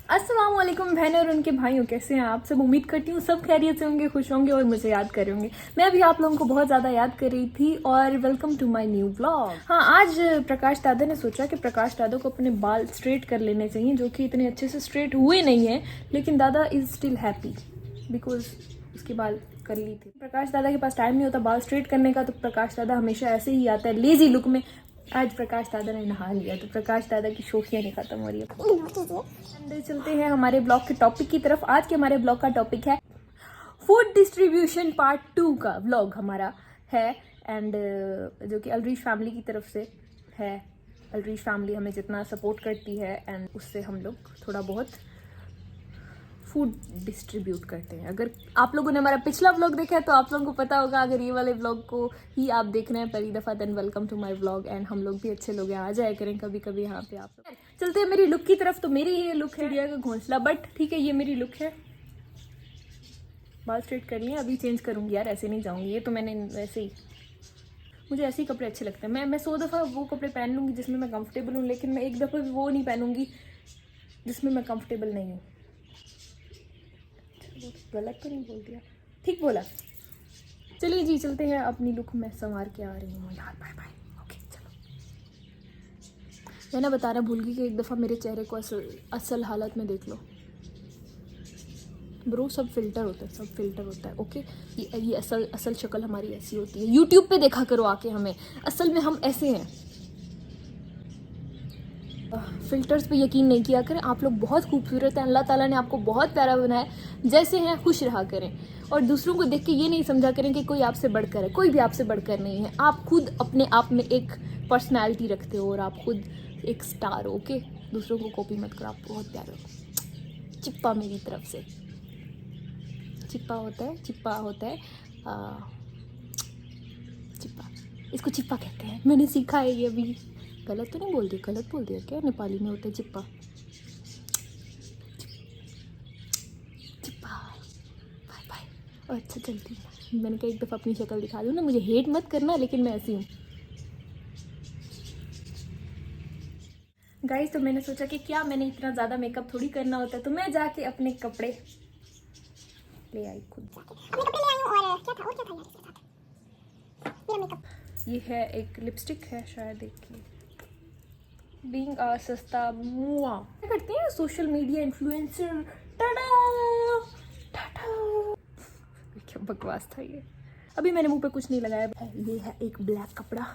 अस्सलाम वालेकुम बहनों और उनके भाइयों, कैसे हैं आप सब। उम्मीद करती हूँ सब खैरियत से होंगे, खुश होंगे और मुझे याद कर होंगे। मैं भी आप लोगों को बहुत ज़्यादा याद कर रही थी। और welcome to my new vlog. हाँ, आज प्रकाश दादा ने सोचा कि प्रकाश दादा को अपने बाल स्ट्रेट कर लेने चाहिए, जो कि इतने अच्छे से स्ट्रेट हुए नहीं है, लेकिन दादा इज स्टिल हैप्पी बिकॉज उसके बाल कर ली थी। प्रकाश दादा के पास टाइम नहीं होता बाल स्ट्रेट करने का, तो प्रकाश दादा हमेशा ऐसे ही आता है लेजी लुक में। आज प्रकाश दादा ने नहा लिया तो प्रकाश दादा की शोखियाँ नहीं खत्म हो रही है। अंदर चलते हैं हमारे ब्लॉग के टॉपिक की तरफ। आज के हमारे ब्लॉग का टॉपिक है फूड डिस्ट्रीब्यूशन पार्ट 2 का ब्लॉग हमारा है। एंड जो कि अलरीश फैमिली की तरफ से है। अलरीश फैमिली हमें जितना सपोर्ट करती है एंड उससे हम लोग थोड़ा बहुत फूड डिस्ट्रीब्यूट करते हैं। अगर आप लोगों ने हमारा पिछला व्लॉग देखा है तो आप लोगों को पता होगा। अगर ये वाले व्लॉग को ही आप देख रहे हैं पहली दफ़ा, then welcome to my vlog. And हम लोग भी अच्छे लोग हैं, आ जाया करें कभी कभी यहाँ पे। आप लोग चलते हैं मेरी लुक की तरफ। तो मेरी ये लुक है इंडिया का घोंसला, बट ठीक है, ये मेरी लुक है। बाल स्ट्रेट कर लिए, अभी चेंज करूँगी यार, ऐसे नहीं जाऊँगी। ये तो मैंने वैसे ही, मुझे ऐसे ही कपड़े अच्छे लगते हैं। मैं 100 दफ़ा वो कपड़े पहन लूँगी जिसमें मैं कंफर्टेबल हूँ, लेकिन मैं एक दफ़ा भी वो नहीं पहनूंगी जिसमें मैं कंफर्टेबल नहीं हूँ। गलत तो नहीं बोल दिया, ठीक बोला। चलिए जी, चलते हैं अपनी लुक में संवार के आ रही हूँ यार। Bye bye. ओके चलो। मैं ना बता रहा भूल गई कि एक दफ़ा मेरे चेहरे को असल हालत में देख लो ब्रो। सब फिल्टर होता है, सब फिल्टर होता है। ओके, ये असल शक्ल हमारी ऐसी होती है। यूट्यूब पे देखा करो आके हमें, असल में हम ऐसे हैं। फिल्टर्स पे यकीन नहीं किया करें। आप लोग बहुत खूबसूरत हैं, अल्लाह ताला ने आपको बहुत प्यारा बनाया। जैसे हैं खुश रहा करें और दूसरों को देख के ये नहीं समझा करें कि कोई आपसे बढ़कर है। कोई भी आपसे बढ़कर नहीं है। आप खुद अपने आप में एक पर्सनैलिटी रखते हो और आप खुद एक स्टार हो। ओके, दूसरों को कॉपी मत करो, आप बहुत प्यारे हो। चिप्पा मेरी तरफ से। चिप्पा होता है, चिप्पा होता है चिप्पा, इसको चिप्पा कहते हैं। मैंने सीखा है ये अभी। गलत तो नहीं बोल दिया? गलत बोल दिया क्या? नेपाली में होता है चिप्पा। चिप्पा। Bye bye. और अच्छा चलती हूँ। मैंने कहा एक दफ़ा अपनी शक्ल दिखा दूँ ना, मुझे हेट मत करना, लेकिन मैं ऐसी हूँ गाइस। तो मैंने सोचा कि क्या मैंने इतना ज़्यादा मेकअप थोड़ी करना होता है, तो मैं जाके अपने कपड़े ले आई खुद। अपने कपड़े ले आई हूँ। और क्या था यार इसके साथ? मेरा मेकअप ये है, एक लिपस्टिक है शायद, देखिए। बीइंग अ सस्ता मुआ क्या करते हैं social media influencer. Tata Tata. क्या बकवास था ये। अभी मैंने मुंह पे कुछ नहीं लगाया। ये है एक ब्लैक कपड़ा।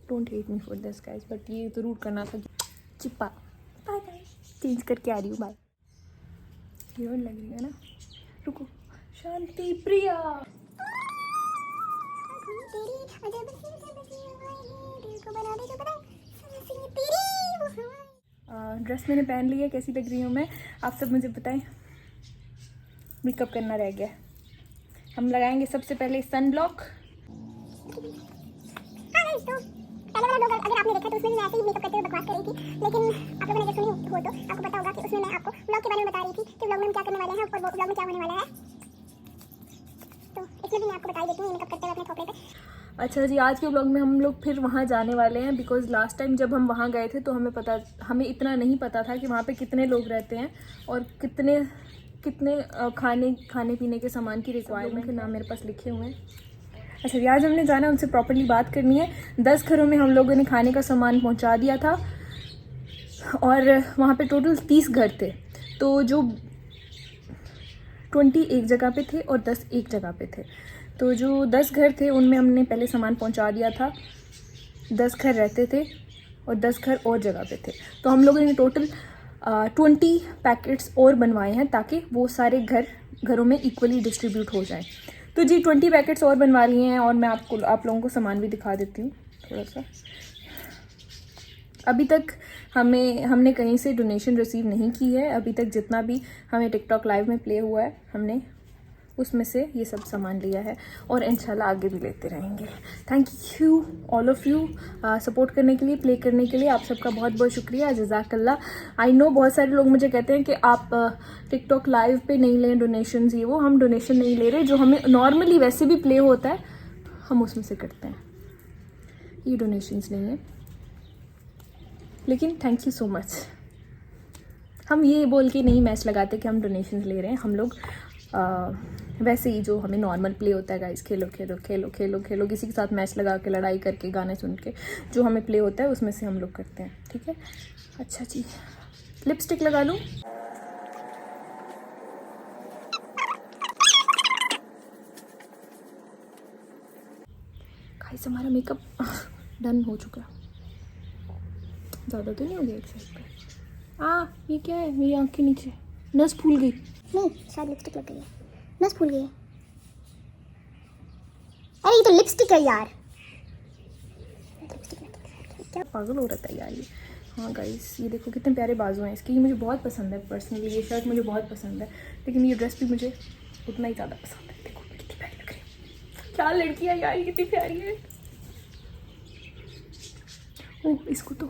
Don't hate me for this guys, but ये जरूर करना था। चिप्पा। Bye bye. चेंज करके आ रही हूँ। बाय। हीरोइन लग रही है ना। रुको। शांति प्रिया। ड्रेस मैंने पहन ली है, कैसी लग रही हूँ मैं, आप सब मुझे बताएं। मेकअप करना रह गया। हम लगाएंगे सबसे पहले सन ब्लॉक। पहले वाला ब्लॉग अगर आपने देखा तो उसमें मैं ऐसे ही मेकअप करते हुए बकवास कर रही थी, लेकिन आप लोगों ने जब सुनी हो तो आपको पता होगा कि उसमें मैं आपको ब्लॉग के बारे में बता रही थी कि ब्लॉग में हम क्या करने वाले हैं और ब्लॉग में क्या होने वाला है। तो इसमें भी मैं आपको बता देती हूँ मेकअप करते हुए अपने कपड़े पे। अच्छा जी, आज के ब्लॉग में हम लोग फिर वहाँ जाने वाले हैं, बिकॉज लास्ट टाइम जब हम वहाँ गए थे तो हमें इतना नहीं पता था कि वहाँ पे कितने लोग रहते हैं और कितने खाने पीने के सामान की रिक्वायरमेंट के नाम मेरे पास लिखे हुए हैं। अच्छा जी, आज हमने जाना, उनसे प्रॉपर्ली बात करनी है। 10 घरों में हम लोगों ने खाने का सामान पहुँचा दिया था और वहाँ पे टोटल 30 घर थे। तो जो 20 एक जगह पे थे और 10 एक जगह पे थे। तो जो 10 घर थे उनमें हमने पहले सामान पहुंचा दिया था। 10 घर रहते थे और 10 घर और जगह पे थे। तो हम लोगों ने टोटल 20 पैकेट्स और बनवाए हैं ताकि वो सारे घरों में इक्वली डिस्ट्रीब्यूट हो जाएं। तो जी 20 पैकेट्स और बनवा लिए हैं और मैं आप लोगों को सामान भी दिखा देती हूँ थोड़ा सा। अभी तक हमने कहीं से डोनेशन रिसीव नहीं की है। अभी तक जितना भी हमें टिकटॉक लाइव में प्ले हुआ है हमने उसमें से ये सब सामान लिया है और इंशाल्लाह आगे भी लेते रहेंगे। Thank you all of you support करने के लिए, प्ले करने के लिए। आप सबका बहुत बहुत शुक्रिया, जज़ाकल्लाह। आई नो बहुत सारे लोग मुझे कहते हैं कि आप टिकटॉक लाइव पे नहीं लें डोनेशंस, ये वो। हम डोनेशन नहीं ले रहे, जो हमें नॉर्मली वैसे भी प्ले होता है हम उसमें से करते हैं। ये डोनेशंस नहीं है, लेकिन थैंक यू सो मच। हम ये बोल के नहीं मैच लगाते कि हम डोनेशंस ले रहे हैं। हम लोग वैसे ही जो हमें नॉर्मल प्ले होता है गाइस, खेलो खेलो खेलो खेलो खेलो, किसी के साथ मैच लगा के, लड़ाई करके, गाने सुन के, जो हमें प्ले होता है उसमें से हम लोग करते हैं, ठीक है। अच्छा जी, लिपस्टिक लगा लूँ। गाइस हमारा मेकअप डन हो चुका है। ज़्यादा तो नहीं हो गया एक साइड पे। ये क्या है मेरी आँख के नीचे? नस फूल गई। नहीं, शायद लिपस्टिक लग गई है, नस फूल गई है। अरे ये तो लिपस्टिक है यार। क्या पागल हो रहा था यार ये। हाँ गाइस, ये देखो कितने प्यारे बाजू हैं इसके। ये मुझे बहुत पसंद है पर्सनली, ये शर्ट मुझे बहुत पसंद है, लेकिन ये ड्रेस भी मुझे उतना ही ज़्यादा पसंद है। देखो कितनी प्यारी लग रही है। क्या लड़की है यार, ये कितनी प्यारी है। ओह, इसको तो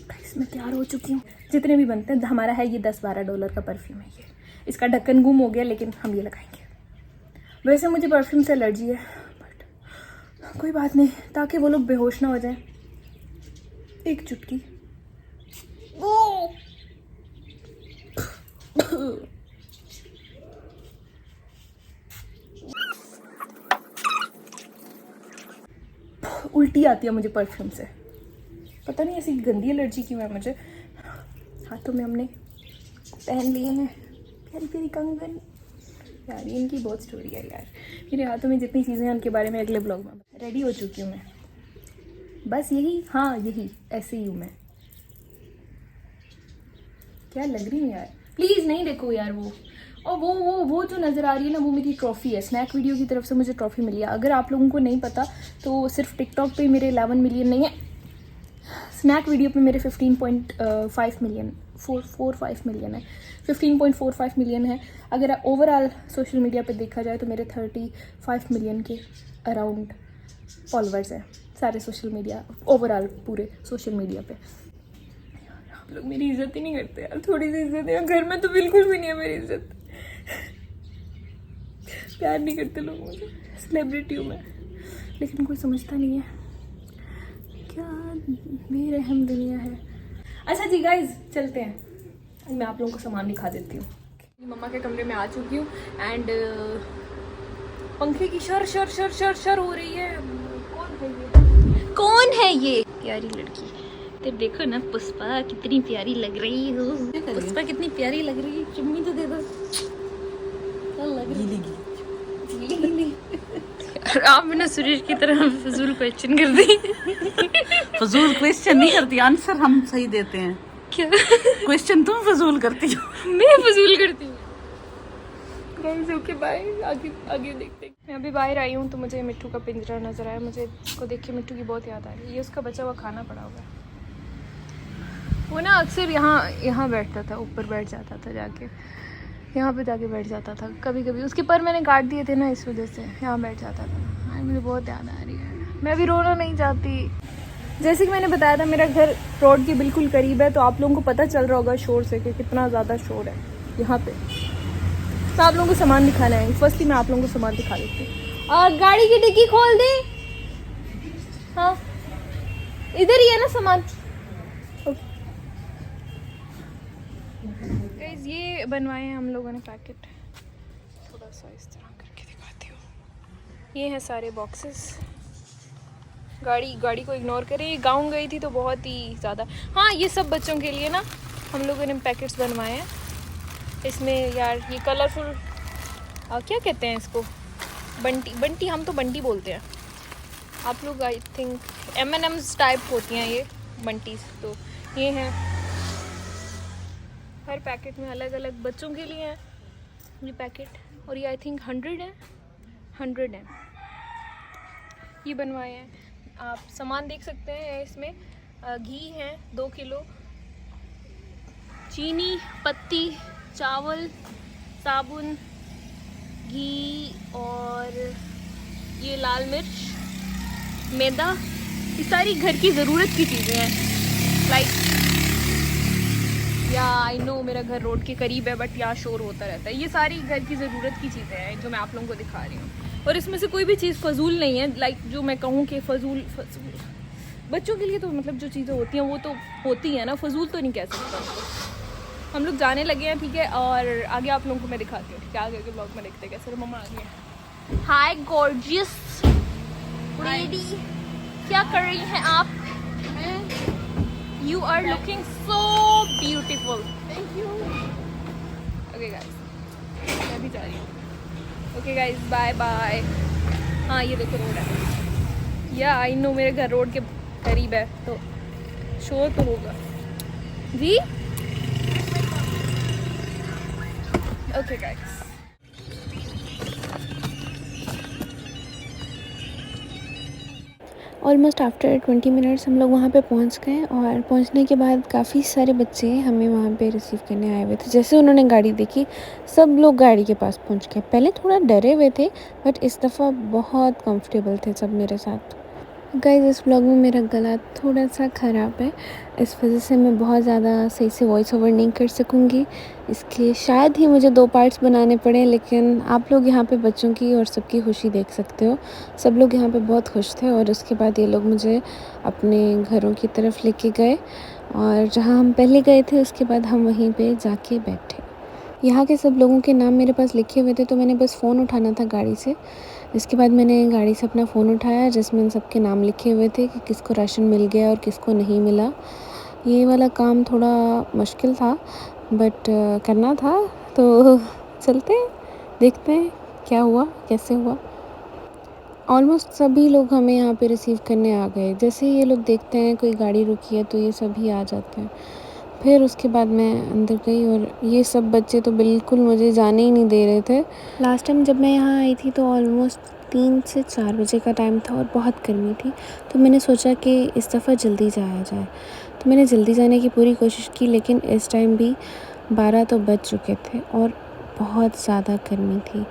गाइस मैं तैयार हो चुकी हूँ। जितने भी बनते हैं, हमारा है ये $10-12 का परफ्यूम है ये। इसका ढक्कन गुम हो गया, लेकिन हम ये लगाएंगे। वैसे मुझे परफ्यूम से एलर्जी है, बट कोई बात नहीं, ताकि वो लोग बेहोश ना हो जाए। एक चुटकी। उल्टी आती है मुझे परफ्यूम से, पता नहीं ऐसी गंदी एलर्जी क्यों है मुझे। हाथों में हमने पहन लिए हैं प्यारी प्यारी कंगन। यार इनकी बहुत स्टोरी है यार, मेरे हाथों में जितनी चीज़ें हैं उनके बारे में अगले ब्लॉग में। रेडी हो चुकी हूँ मैं, बस यही, हाँ यही, ऐसे ही हूँ मैं। क्या लग रही हूँ यार, प्लीज़ नहीं देखो यार वो। और वो जो नज़र आ रही है ना, वो मेरी ट्रॉफ़ी है। स्नैक वीडियो की तरफ से मुझे ट्रॉफ़ी मिली है। अगर आप लोगों को नहीं पता तो सिर्फ टिकटॉक पे मेरे 11 मिलियन नहीं है, स्नैक वीडियो पे मेरे 15.5 मिलियन 4.45 मिलियन है, 15.45 मिलियन है। अगर ओवरऑल सोशल मीडिया पे देखा जाए तो मेरे 35 मिलियन के अराउंड फॉलोअर्स हैं सारे सोशल मीडिया, ओवरऑल पूरे सोशल मीडिया पे। आप लोग मेरी इज्जत ही नहीं करते यार, थोड़ी सी इज्जत है। घर में तो बिल्कुल भी नहीं है मेरी इज्जत, प्यार नहीं करते लोग मुझे। सेलिब्रिटी हूँ मैं, लेकिन कोई समझता नहीं है। क्या बेरहम दुनिया है। अच्छा जी गाइज, चलते हैं। मैं आप लोगों को सामान दिखा देती हूँ। मम्मा के कमरे में आ चुकी हूँ एंड पंखे की sir sir sir sir sir हो रही है। कौन है ये प्यारी लड़की? तो देखो ना, पुष्पा कितनी प्यारी लग रही हो। पुष्पा कितनी प्यारी लग रही है। चुम्मी तो दे दो। क्या लग रही है? आप ना सुरेश की तरह फजूल क्वेश्चन कर दी। फजूल क्वेश्चन नहीं करती, आंसर हम सही देते हैं। क्या क्वेश्चन तुम फजूल करती हो। मैं फजूल करती हूँ। गाइस ओके बाय, आगे देखते हैं। मैं अभी बाहर आई हूँ तो मुझे मिट्टू का पिंजरा नजर आया। मुझे इसको देख के मिट्टू की बहुत याद आ रही है। ये उसका बचा हुआ खाना पड़ा हुआ है। वो ना अक्सर यहाँ बैठता था, ऊपर बैठ जाता था, जाके यहाँ पे जाके बैठ जाता था। कभी कभी उसके पर मैंने काट दिए थे ना, इस वजह से यहाँ बैठ जाता था। मुझे बहुत याद आ रही है। मैं अभी रोना नहीं चाहती। जैसे कि मैंने बताया था, मेरा घर रोड के बिल्कुल करीब है, तो आप लोगों को पता चल रहा होगा शोर से कि कितना ज़्यादा शोर है यहाँ पे। तो आप लोगों को सामान दिखाना है। फर्स्टली मैं आप लोगों को सामान दिखा देती हूँ। और गाड़ी की डिक्की खोल दे। हाँ इधर ही है ना सामान। गाइस ये बनवाए हैं हम लोगों ने पैकेट। थोड़ा सा इस तरह करके दिखाती हूँ। ये हैं सारे बॉक्सेस। गाड़ी को इग्नोर करें। ये गाँव गई थी तो बहुत ही ज़्यादा। हाँ ये सब बच्चों के लिए ना हम लोगों ने पैकेट्स बनवाए हैं। इसमें यार ये कलरफुल क्या कहते हैं इसको, बंटी हम तो बंटी बोलते हैं। आप लोग आई थिंक M&M's टाइप होती हैं ये बंटीज। तो ये हैं, हर पैकेट में अलग अलग बच्चों के लिए हैं ये पैकेट। और ये आई थिंक 100 है ये बनवाए हैं। आप सामान देख सकते हैं इसमें। घी है 2 किलो, चीनी, पत्ती, चावल, साबुन, घी और ये लाल मिर्च, मैदा। ये सारी घर की ज़रूरत की चीज़ें हैं। लाइक या आई नो मेरा घर रोड के करीब है, बट यहाँ शोर होता रहता है। ये सारी घर की ज़रूरत की चीज़ें हैं जो मैं आप लोगों को दिखा रही हूँ। और इसमें से कोई भी चीज़ फजूल नहीं है, लाइक जो मैं कहूँ कि फजूल बच्चों के लिए तो मतलब जो चीज़ें होती हैं वो तो होती हैं ना, फजूल तो नहीं कह सकता उनको। हम लोग जाने लगे हैं, ठीक है, और आगे आप लोगों को मैं दिखाती हूँ, ठीक है, आगे के ब्लॉग में देखते हैं कैसे। मम्मा आ गई है। हाय गॉर्जियस लेडी, क्या कर रही हैं आप? You are looking so beautiful. Thank you. Okay guys, मैं भी जा रही हूँ। Okay guys, bye bye. हाँ ये देखो रोड है, या आई नो मेरे घर रोड के करीब है तो शोर तो होगा जी। Okay guys, almost after 20 minutes हम लोग वहाँ पे पहुँच गए और पहुँचने के बाद काफ़ी सारे बच्चे हमें वहाँ पे रिसीव करने आए हुए थे। जैसे उन्होंने गाड़ी देखी सब लोग गाड़ी के पास पहुँच गए। पहले थोड़ा डरे हुए थे बट इस दफ़ा बहुत कंफर्टेबल थे सब मेरे साथ। गाइस इस व्लॉग में मेरा गला थोड़ा सा ख़राब है, इस वजह से मैं बहुत ज़्यादा सही से वॉइस ओवर नहीं कर सकूँगी। इसके शायद ही मुझे 2 पार्ट्स बनाने पड़े, लेकिन आप लोग यहाँ पे बच्चों की और सबकी खुशी देख सकते हो। सब लोग यहाँ पे बहुत खुश थे और उसके बाद ये लोग मुझे अपने घरों की तरफ लेके गए और जहाँ हम पहले गए थे उसके बाद हम वहीं पे जाके बैठे। यहाँ के सब लोगों के नाम मेरे पास लिखे हुए थे तो मैंने बस फ़ोन उठाना था गाड़ी से। इसके बाद मैंने गाड़ी से अपना फ़ोन उठाया जिसमें सबके नाम लिखे हुए थे कि किसको राशन मिल गया और किसको नहीं मिला। ये वाला काम थोड़ा मुश्किल था बट करना था तो चलते हैं, देखते हैं क्या हुआ कैसे हुआ। ऑलमोस्ट सभी लोग हमें यहाँ पे रिसीव करने आ गए। जैसे ही ये लोग देखते हैं कोई गाड़ी रुकी है तो ये सभी आ जाते हैं। फिर उसके बाद मैं अंदर गई और ये सब बच्चे तो बिल्कुल मुझे जाने ही नहीं दे रहे थे। लास्ट टाइम जब मैं यहाँ आई थी तो ऑलमोस्ट 3 से 4 बजे का टाइम था और बहुत गर्मी थी, तो मैंने सोचा कि इस दफ़ा जल्दी जाया जाए। तो मैंने जल्दी जाने की पूरी कोशिश की, लेकिन इस टाइम भी 12 तो बज चुके थे और बहुत ज़्यादा गर्मी थी,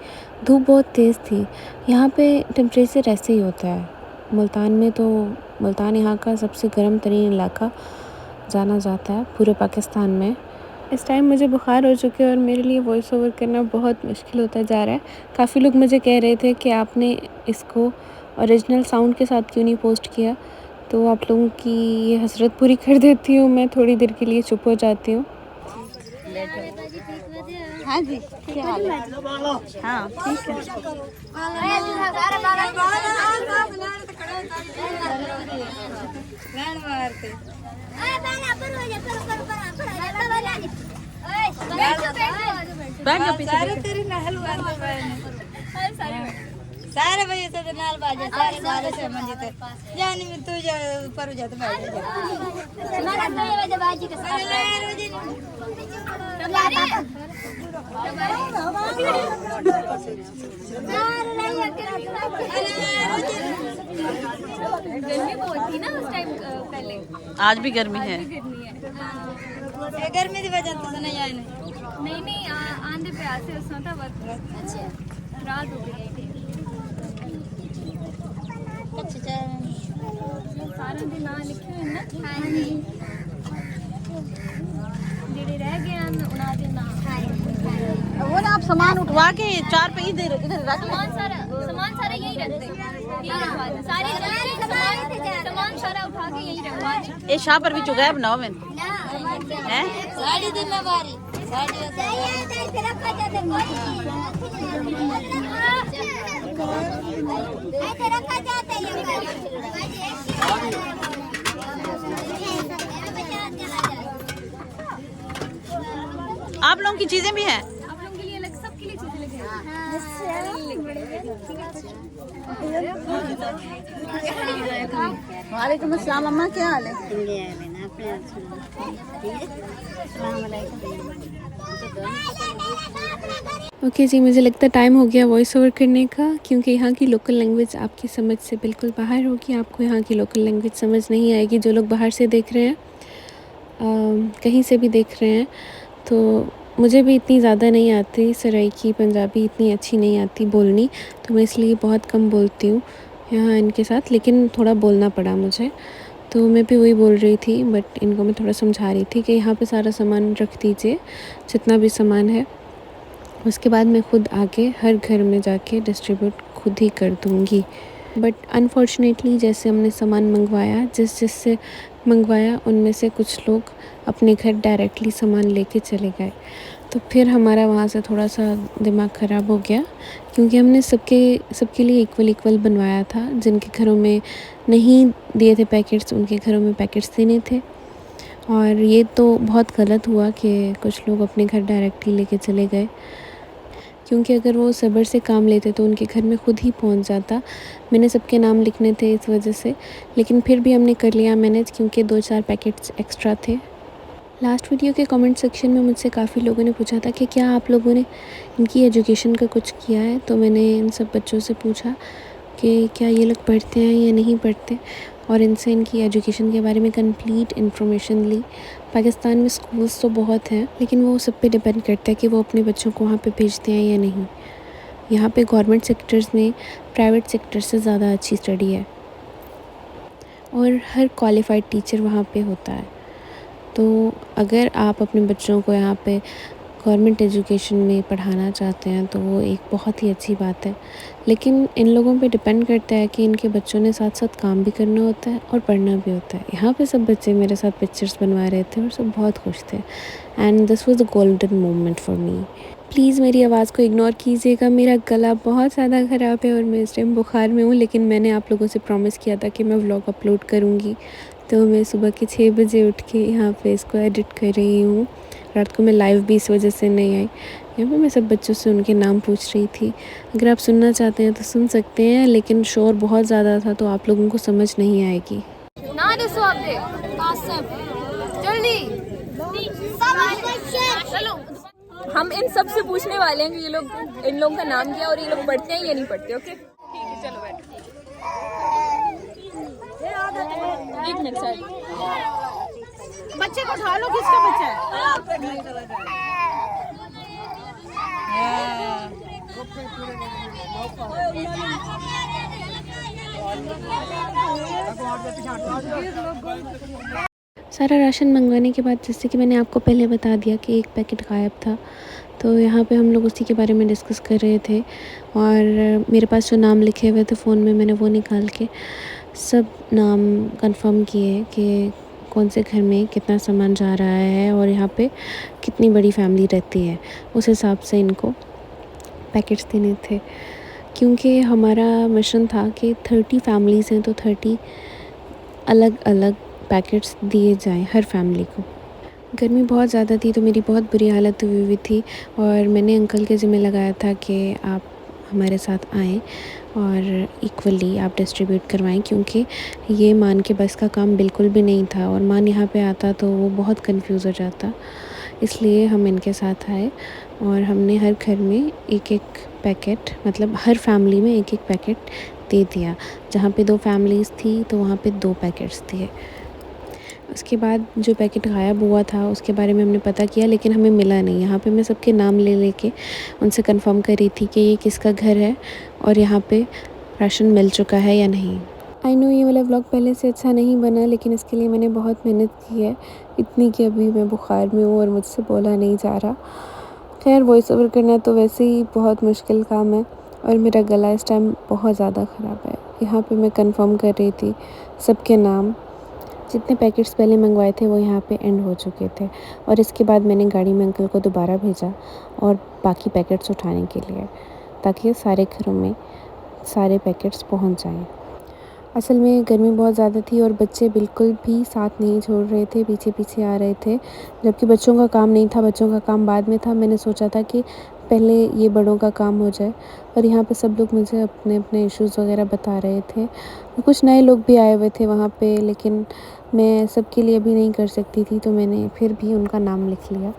धूप बहुत तेज़ थी। यहाँ पे टेम्परेचर ऐसे ही होता है मुल्तान में, तो मुल्तान यहाँ का सबसे गर्म तरीन इलाका जाना जाता है पूरे पाकिस्तान में। इस टाइम मुझे बुखार हो चुके और मेरे लिए वॉइस ओवर करना बहुत मुश्किल होता जा रहा है। काफ़ी लोग मुझे कह रहे थे कि आपने इसको ओरिजिनल साउंड के साथ क्यों नहीं पोस्ट किया, तो आप लोगों की ये हसरत पूरी कर देती हूँ। मैं थोड़ी देर के लिए चुप हो जाती हूँ। हाँ जी, क्या हाल है? हाँ ठीक सारे बजे से नाल बाजे सारे सारे से मंजे ते जानी में तू जा ऊपर जा तो बैठ जा हमारा 9 बजे बाजी के गर्मी बहुत थी ना उस टाइम पहले, आज भी गर्मी है। गर्मी की वजह से नहीं आए नहीं आंधे पे आते उसमें था बहुत अच्छा रात हो गई थी। अच्छा सारे दिन ना लिखे हुए ना, हाँ जी, जेड़े रह गए हैं उना दिन ना। वो ना आप सामान उठवा के 4 पे इधर रख लो। सामान सारा यही रखते हैं, सामान सारा उठा के यही रखवा दें। ये शाह पर भी चुगाया बनाओ मैं हैं साड़ी दिन में बारी साड़ी रखा जाते ऐसे रखा जाता आप लोगों की चीजें भी हैं। आप लोगों के लिए अलग, सबके लिए चीजें लेके वालेकुम अस्सलाम अम्मा, क्या हाल है? ओके जी, मुझे लगता है टाइम हो गया वॉइस ओवर करने का, क्योंकि यहाँ की लोकल लैंग्वेज आपकी समझ से बिल्कुल बाहर होगी। आपको यहाँ की लोकल लैंग्वेज समझ नहीं आएगी। जो लोग बाहर से देख रहे हैं, कहीं से भी देख रहे हैं, तो मुझे भी इतनी ज़्यादा नहीं आती सराइकी पंजाबी, इतनी अच्छी नहीं आती बोलनी, तो मैं इसलिए बहुत कम बोलती हूँ यहाँ इनके साथ, लेकिन थोड़ा बोलना पड़ा मुझे। तो मैं भी वही बोल रही थी, बट इनको मैं थोड़ा समझा रही थी कि यहाँ पे सारा सामान रख दीजिए, जितना भी सामान है। उसके बाद मैं खुद आके हर घर में जाके डिस्ट्रीब्यूट खुद ही कर दूँगी। बट अनफॉर्चुनेटली जैसे हमने सामान मंगवाया, जिससे मंगवाया उनमें से कुछ लोग अपने घर डायरेक्टली सामान लेके चले गए। तो फिर हमारा वहाँ से थोड़ा सा दिमाग ख़राब हो गया, क्योंकि हमने सबके लिए इक्वल बनवाया था। जिनके घरों में नहीं दिए थे पैकेट्स, उनके घरों में पैकेट्स देने थे। और ये तो बहुत गलत हुआ कि कुछ लोग अपने घर डायरेक्टली लेके चले गए, क्योंकि अगर वो सब्र से काम लेते तो उनके घर में खुद ही पहुंच जाता। मैंने सबके नाम लिखने थे इस वजह से, लेकिन फिर भी हमने कर लिया मैनेज, क्योंकि 2-4 पैकेट्स एक्स्ट्रा थे। लास्ट वीडियो के कमेंट सेक्शन में मुझसे काफ़ी लोगों ने पूछा था कि क्या आप लोगों ने इनकी एजुकेशन का कुछ किया है। तो मैंने इन सब बच्चों से पूछा कि क्या ये लोग पढ़ते हैं या नहीं पढ़ते, और इनसे इनकी एजुकेशन के बारे में कंप्लीट इन्फॉर्मेशन ली। पाकिस्तान में स्कूल्स तो बहुत हैं, लेकिन वो सब पे डिपेंड करता है कि वो अपने बच्चों को वहाँ पे भेजते हैं या नहीं। यहाँ पे गवर्नमेंट सेक्टर्स में प्राइवेट सेक्टर से ज़्यादा अच्छी स्टडी है, और हर क्वालिफाइड टीचर वहाँ पे होता है। तो अगर आप अपने बच्चों को यहाँ पे गवर्नमेंट एजुकेशन में पढ़ाना चाहते हैं तो वो एक बहुत ही अच्छी बात है। लेकिन इन लोगों पे डिपेंड करता है कि इनके बच्चों ने साथ साथ काम भी करना होता है और पढ़ना भी होता है। यहाँ पे सब बच्चे मेरे साथ पिक्चर्स बनवा रहे थे और सब बहुत खुश थे, and this was a golden moment for me. Please मेरी आवाज़ को इग्नोर कीजिएगा, मेरा गला बहुत ज़्यादा ख़राब है और मैं इस टाइम बुखार में हूँ। लेकिन मैंने आप लोगों से प्रॉमिस किया था कि मैं व्लॉग अपलोड करूँगी, तो मैं सुबह के 6 बजे उठ के यहाँ पे इसको एडिट कर रही हूँ। रात को मैं लाइव भी इस वजह से नहीं आई। यहाँ पे मैं सब बच्चों से उनके नाम पूछ रही थी। अगर आप सुनना चाहते हैं तो सुन सकते हैं, लेकिन शोर बहुत ज़्यादा था तो आप लोगों को समझ नहीं आएगी। ना दसो आपने जल्दी चलो। हम इन सब से पूछने वाले हैं कि इन लोगों का नाम क्या है और ये लोग पढ़ते हैं या नहीं पढ़ते। ओके ठीक है, चलो बैठो। एक मिनट साइड, बच्चे को उठा लो, किसका बच्चा है? सारा राशन मंगवाने के बाद, जैसे कि मैंने आपको पहले बता दिया कि एक पैकेट गायब था, तो यहाँ पे हम लोग उसी के बारे में डिस्कस कर रहे थे। और मेरे पास जो नाम लिखे हुए थे फ़ोन में, मैंने वो निकाल के सब नाम कंफर्म किए कि कौन से घर में कितना सामान जा रहा है और यहाँ पे कितनी बड़ी फैमिली रहती है। उस हिसाब से इनको पैकेट्स देने थे, क्योंकि हमारा मिशन था कि 30 फैमिलीज़ हैं तो 30 अलग अलग पैकेट्स दिए जाएं हर फैमिली को। गर्मी बहुत ज़्यादा थी तो मेरी बहुत बुरी हालत हुई थी, और मैंने अंकल के ज़िम्मे लगाया था कि आप हमारे साथ आएँ और इक्वली आप डिस्ट्रीब्यूट करवाएं, क्योंकि ये मान के बस का काम बिल्कुल भी नहीं था, और मान यहाँ पे आता तो वो बहुत कंफ्यूज हो जाता। इसलिए हम इनके साथ आए और हमने हर घर में एक एक पैकेट, मतलब हर फैमिली में एक एक पैकेट दे दिया। जहाँ पे 2 फैमिलीज़ थी तो वहाँ पे 2 पैकेट्स दिए। उसके बाद जो पैकेट गायब हुआ था उसके बारे में हमने पता किया, लेकिन हमें मिला नहीं। यहाँ पे मैं सबके नाम ले लेके उनसे कंफर्म कर रही थी कि ये किसका घर है और यहाँ पे राशन मिल चुका है या नहीं। आई नो ये वाला व्लॉग पहले से अच्छा नहीं बना, लेकिन इसके लिए मैंने बहुत मेहनत की है, इतनी कि अभी मैं बुखार में हूँ और मुझसे बोला नहीं जा रहा। खैर, वॉइस ओवर करना तो वैसे ही बहुत मुश्किल काम है और मेरा गला इस टाइम बहुत ज़्यादा ख़राब है। यहाँ पे मैं कंफर्म कर रही थी सबके नाम। जितने पैकेट्स पहले मंगवाए थे वो यहाँ पे एंड हो चुके थे, और इसके बाद मैंने गाड़ी में अंकल को दोबारा भेजा और बाकी पैकेट्स उठाने के लिए, ताकि सारे घरों में सारे पैकेट्स पहुँच जाएँ। असल में गर्मी बहुत ज़्यादा थी और बच्चे बिल्कुल भी साथ नहीं छोड़ रहे थे, पीछे पीछे आ रहे थे, जबकि बच्चों का काम नहीं था, बच्चों का काम बाद में था। मैंने सोचा था कि पहले ये बड़ों का काम हो जाए, और यहाँ पे सब लोग मुझे अपने अपने इश्यूज़ वगैरह बता रहे थे। कुछ नए लोग भी आए हुए थे वहाँ पे, लेकिन मैं सबके लिए भी नहीं कर सकती थी, तो मैंने फिर भी उनका नाम लिख लिया।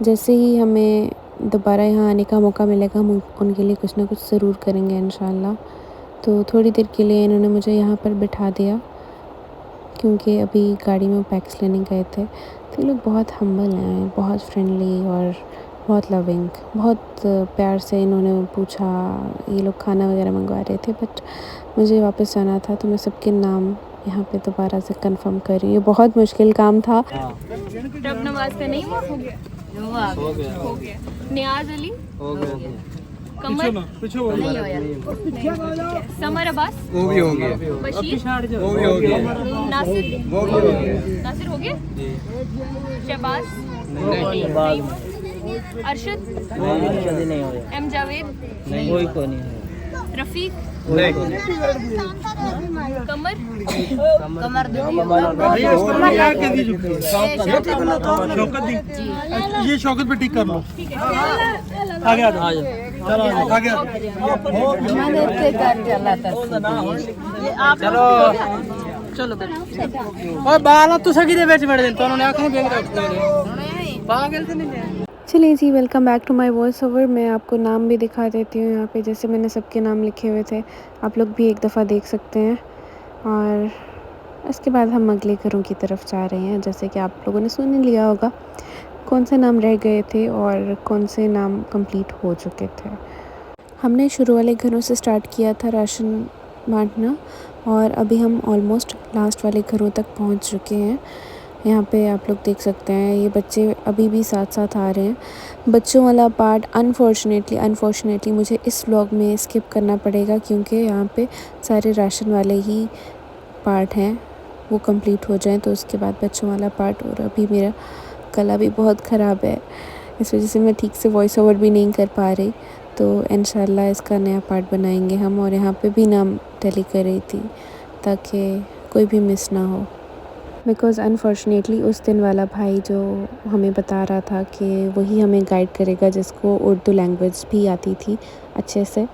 जैसे ही हमें दोबारा यहाँ आने का मौका मिलेगा हम उनके लिए कुछ ना कुछ ज़रूर करेंगे इंशाल्लाह। तो थोड़ी देर के लिए इन्होंने मुझे यहाँ पर बिठा दिया, क्योंकि अभी गाड़ी में पैक्स लेने गए थे। तो ये लोग बहुत हम्बल हैं, बहुत फ्रेंडली और बहुत लविंग, बहुत प्यार से इन्होंने पूछा। ये लोग खाना वगैरह मंगवा रहे थे, बट मुझे वापस जाना था, तो मैं सबके नाम यहाँ पे दोबारा से कंफर्म कर रही हूँ। ये बहुत मुश्किल काम था। रब नवाज का नहीं हुआ? हो गया। नियाज अली हो गया। कमर समर अब्बास वो भी हो गया, बशीर वो भी हो गया, नासिर वो भी हो गया। नासिर हो गए शहबाज अरशद एम जावेद रफीक कमर ये शौकत पे टिक कर लो। आगे आ जाओ, चलो आगे आ चलो जाओ। बाल तो सगी दे बेच बैठ तो उन्होंने आंखें बेच रखी पागल से नहीं। चलिए जी, welcome back to my voice over. मैं आपको नाम भी दिखा देती हूँ यहाँ पे, जैसे मैंने सबके नाम लिखे हुए थे, आप लोग भी एक दफ़ा देख सकते हैं। और इसके बाद हम अगले घरों की तरफ जा रहे हैं। जैसे कि आप लोगों ने सुन ही लिया होगा कौन से नाम रह गए थे और कौन से नाम कंप्लीट हो चुके थे। हमने शुरू वाले घरों से स्टार्ट किया था राशन बांटना, और अभी हम ऑलमोस्ट लास्ट वाले घरों तक पहुँच चुके हैं। यहाँ पे आप लोग देख सकते हैं ये बच्चे अभी भी साथ साथ आ रहे हैं। बच्चों वाला पार्ट अनफॉर्चुनेटली मुझे इस व्लॉग में स्किप करना पड़ेगा, क्योंकि यहाँ पे सारे राशन वाले ही पार्ट हैं, वो कंप्लीट हो जाएं तो उसके बाद बच्चों वाला पार्ट। और अभी मेरा गला भी बहुत ख़राब है, इस वजह से मैं ठीक से वॉइस ओवर भी नहीं कर पा रही। तो इंशाल्लाह इसका नया पार्ट बनाएंगे हम। और यहाँ पे भी नाम टैली कर रही थी ताकि कोई भी मिस ना हो, बिकॉज़ अनफॉर्चुनेटली उस दिन वाला भाई जो हमें बता रहा था कि वही हमें गाइड करेगा, जिसको उर्दू लैंग्वेज भी आती थी अच्छे से,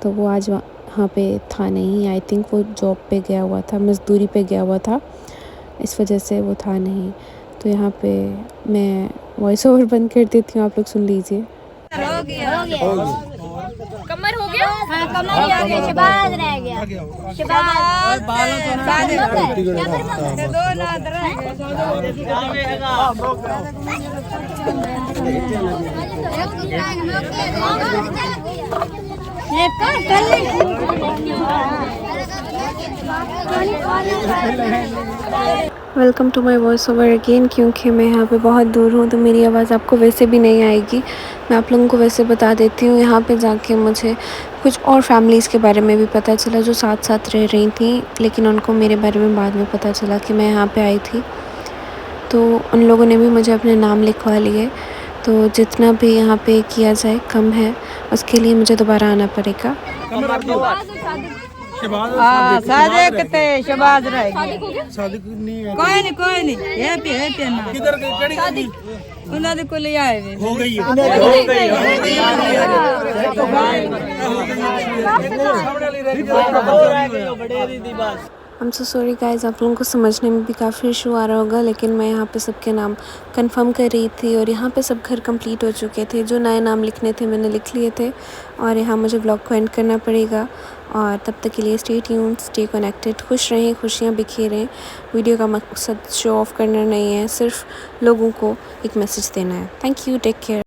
तो वो आज वहाँ पे था नहीं। आई थिंक वो जॉब पे गया हुआ था, मज़दूरी पे गया हुआ था, इस वजह से वो था नहीं। तो यहाँ पे मैं वॉइस ओवर बंद कर देती हूँ, आप लोग सुन लीजिए। कमर हो गया हाँ कमर ही हो गया शहबाज रह गया शहबाज दो नाद रह ये welcome to my voice over again. क्योंकि मैं यहाँ पे बहुत दूर हूँ तो मेरी आवाज़ आपको वैसे भी नहीं आएगी। मैं आप लोगों को वैसे बता देती हूँ, यहाँ पे जाके मुझे कुछ और फैमिलीज़ के बारे में भी पता चला जो साथ साथ रह रही थी, लेकिन उनको मेरे बारे में बाद में पता चला कि मैं यहाँ पे आई थी। तो उन लोगों ने भी मुझे अपने नाम लिखवा लिए। तो जितना भी यहाँ पे किया जाए कम है, उसके लिए मुझे दोबारा आना पड़ेगा। सादिक ते शहबाज रह गया। सादिक नहीं है, कोई नहीं ये पे ना किधर केड़ी गई उन्हां दे कोल आए वे हो गई है, I'm so sorry guys, आप लोगों को समझने में भी काफ़ी इशू आ रहा होगा, लेकिन मैं यहाँ पे सबके नाम कंफर्म कर रही थी और यहाँ पे सब घर कंप्लीट हो चुके थे। जो नए नाम लिखने थे मैंने लिख लिए थे और यहाँ मुझे ब्लॉग को एंड करना पड़ेगा। और तब तक के लिए स्टे ट्यून्ड, स्टे कनेक्टेड, खुश रहें, खुशियाँ बिखेरें। वीडियो का मकसद शो ऑफ करना नहीं है, सिर्फ लोगों को एक मैसेज देना है। Thank you, take care.